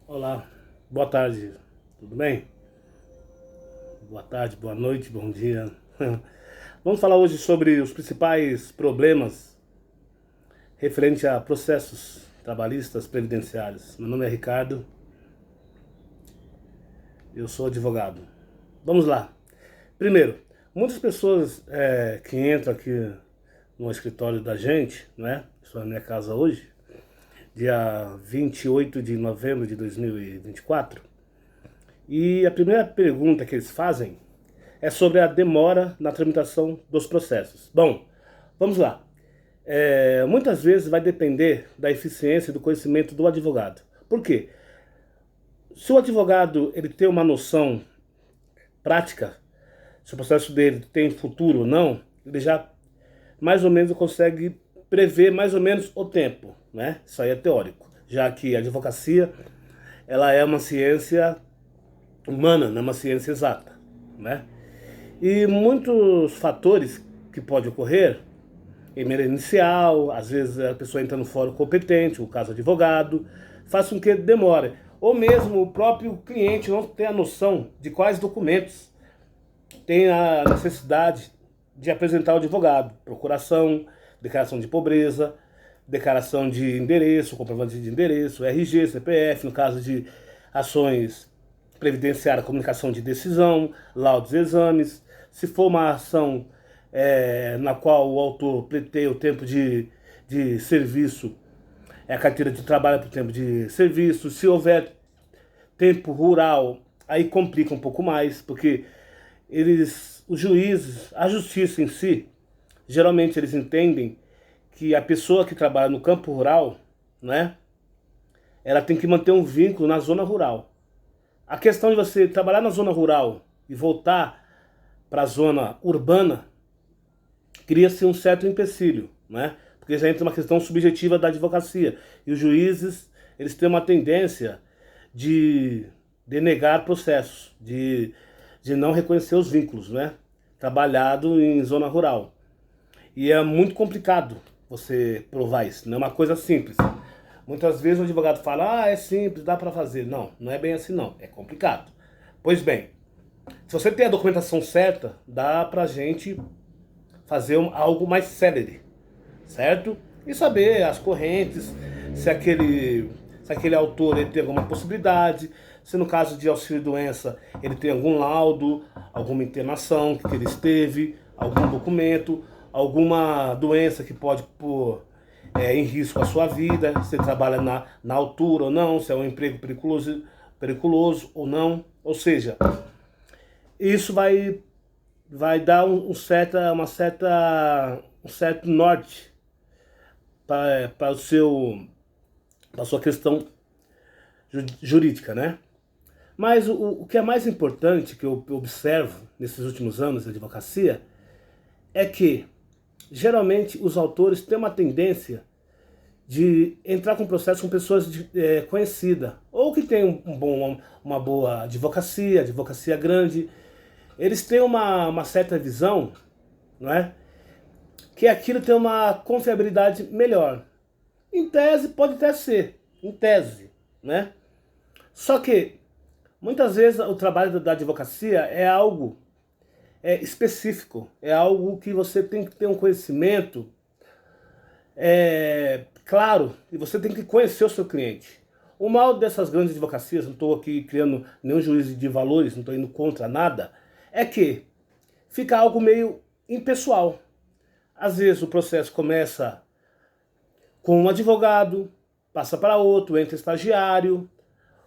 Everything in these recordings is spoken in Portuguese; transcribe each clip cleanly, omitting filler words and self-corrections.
Olá, boa tarde, tudo bem? Boa tarde, boa noite, bom dia. Vamos falar hoje sobre os principais problemas referente a processos trabalhistas previdenciários. Meu nome é Ricardo, eu sou advogado. Vamos lá. Primeiro, muitas pessoas que entram aqui no escritório da gente, né? Estou na minha casa hoje, dia 28 de novembro de 2024. E a primeira pergunta que eles fazem é sobre a demora na tramitação dos processos. Bom, vamos lá. Muitas vezes vai depender da eficiência e do conhecimento do advogado. Por quê? Se o advogado ele tem uma noção prática, se o processo dele tem futuro ou não, ele já mais ou menos consegue prever mais ou menos o tempo, né? Isso aí é teórico, já que a advocacia ela é uma ciência humana, não é uma ciência exata, né? E muitos fatores que podem ocorrer, emenda inicial, às vezes a pessoa entra no fórum competente, o caso advogado, faz com que demore. Ou mesmo o próprio cliente não tem a noção de quais documentos tem a necessidade de apresentar ao advogado. Procuração, declaração de pobreza, declaração de endereço, comprovante de endereço, RG, CPF, no caso de ações previdenciárias, comunicação de decisão, laudos e exames. Se for uma ação na qual o autor pleiteia o tempo de serviço, é a carteira de trabalho para o tempo de serviço. Se houver tempo rural, aí complica um pouco mais, porque os juízes, a justiça em si, geralmente eles entendem que a pessoa que trabalha no campo rural, né, ela tem que manter um vínculo na zona rural. A questão de você trabalhar na zona rural e voltar para a zona urbana cria-se um certo empecilho, né? Porque já entra uma questão subjetiva da advocacia. E os juízes, eles têm uma tendência de denegar processos, de não reconhecer os vínculos, né? Trabalhado em zona rural. E é muito complicado você provar isso, não é uma coisa simples. Muitas vezes o advogado fala, é simples, dá para fazer. Não, não é bem assim não, é complicado. Pois bem, se você tem a documentação certa, dá pra gente fazer algo mais célere, certo? E saber as correntes, se aquele autor ele tem alguma possibilidade, se no caso de auxílio-doença ele tem algum laudo, alguma internação que ele esteve, algum documento, alguma doença que pode pôr em risco a sua vida, se ele trabalha na altura ou não, se é um emprego periculoso ou não. Ou seja, isso vai dar um certo norte para a sua questão jurídica, né? Mas o que é mais importante que eu observo nesses últimos anos de advocacia é que geralmente os autores têm uma tendência de entrar com processo com pessoas conhecidas, ou que tem uma boa advocacia grande. Eles têm uma certa visão, não é? Que aquilo tem uma confiabilidade melhor. Em tese pode até ser, em tese, né? Só que muitas vezes o trabalho da advocacia é algo específico, é algo que você tem que ter um conhecimento claro, e você tem que conhecer o seu cliente. O mal dessas grandes advocacias, não estou aqui criando nenhum juízo de valores, não estou indo contra nada, é que fica algo meio impessoal. Às vezes o processo começa com um advogado, passa para outro, entra estagiário,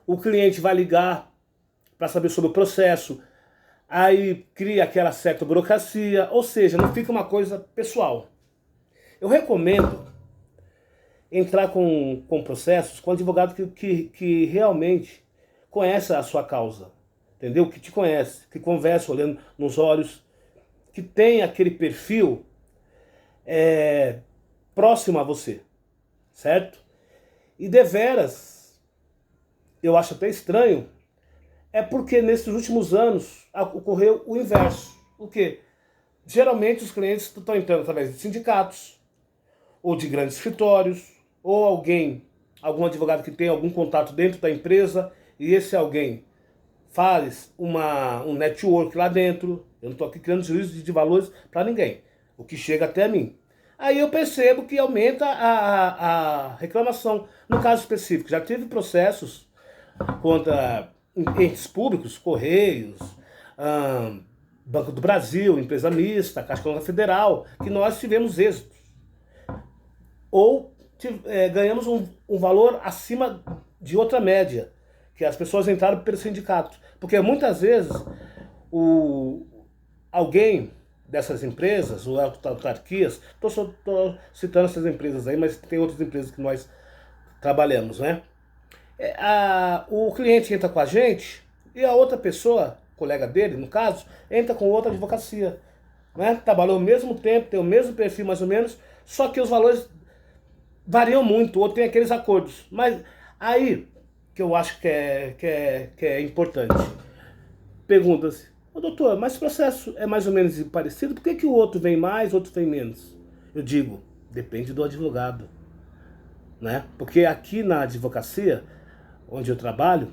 o cliente vai ligar para saber sobre o processo, aí cria aquela certa burocracia, ou seja, não fica uma coisa pessoal. Eu recomendo entrar com processos com advogado que realmente conhece a sua causa, entendeu? Que te conhece, que conversa olhando nos olhos, que tem aquele perfil próximo a você, certo? E deveras, eu acho até estranho, é porque nesses últimos anos ocorreu o inverso. O quê? Geralmente os clientes estão entrando através de sindicatos, ou de grandes escritórios, ou alguém algum advogado que tem algum contato dentro da empresa e esse alguém faz um network lá dentro. Eu não estou aqui criando juízo de valores para ninguém. O que chega até mim. Aí eu percebo que aumenta a reclamação. No caso específico, já tive processos contra entes públicos, Correios, Banco do Brasil, Empresa Mista, Caixa Econômica Federal, que nós tivemos êxitos. Ou ganhamos um valor acima de outra média, que as pessoas entraram pelo sindicato. Porque muitas vezes alguém dessas empresas, ou autarquias, estou citando essas empresas aí, mas tem outras empresas que nós trabalhamos, né? O cliente entra com a gente e a outra pessoa, colega dele, no caso, entra com outra advocacia. Né? Trabalhou ao mesmo tempo, tem o mesmo perfil mais ou menos, só que os valores variam muito, ou tem aqueles acordos. Mas aí que eu acho que é importante. Pergunta-se, doutor, mas o processo é mais ou menos parecido, por que o outro vem mais, o outro vem menos? Eu digo, depende do advogado. Né? Porque aqui na advocacia, onde eu trabalho,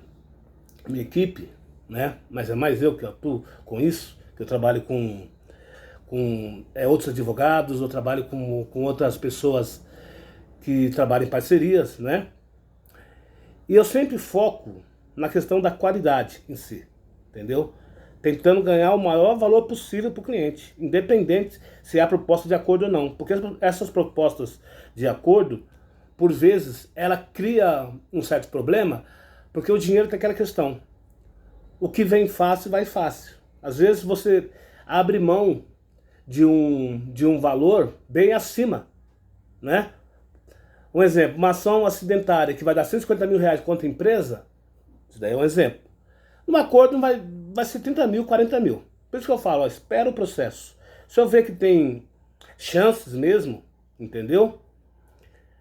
minha equipe, né? Mas é mais eu que atuo com isso, que eu trabalho com outros advogados, eu trabalho com outras pessoas que trabalham em parcerias, né? E eu sempre foco na questão da qualidade em si, entendeu? Tentando ganhar o maior valor possível para o cliente, independente se há proposta de acordo ou não. Porque essas propostas de acordo, por vezes, ela cria um certo problema, porque o dinheiro tem aquela questão. O que vem fácil, vai fácil. Às vezes você abre mão de um valor bem acima, né? Um exemplo, uma ação acidentária que vai dar 150 mil reais contra a empresa, isso daí é um exemplo. No acordo vai ser 30 mil, 40 mil. Por isso que eu falo, ó, espera o processo. Se eu ver que tem chances mesmo, entendeu?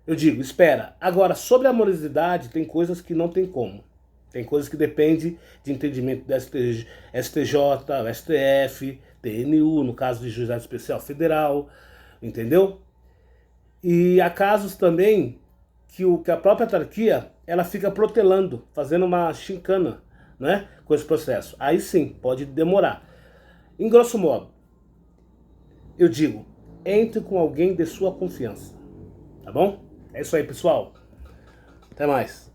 Eu digo, espera. Agora, sobre a morosidade, tem coisas que não tem como. Tem coisas que dependem de entendimento do STJ, STF, TNU, no caso de Juizado Especial Federal, entendeu? E há casos também que a própria autarquia, ela fica protelando, fazendo uma chincana, né, com esse processo. Aí sim, pode demorar. Em grosso modo, eu digo, entre com alguém de sua confiança, tá bom? É isso aí, pessoal. Até mais.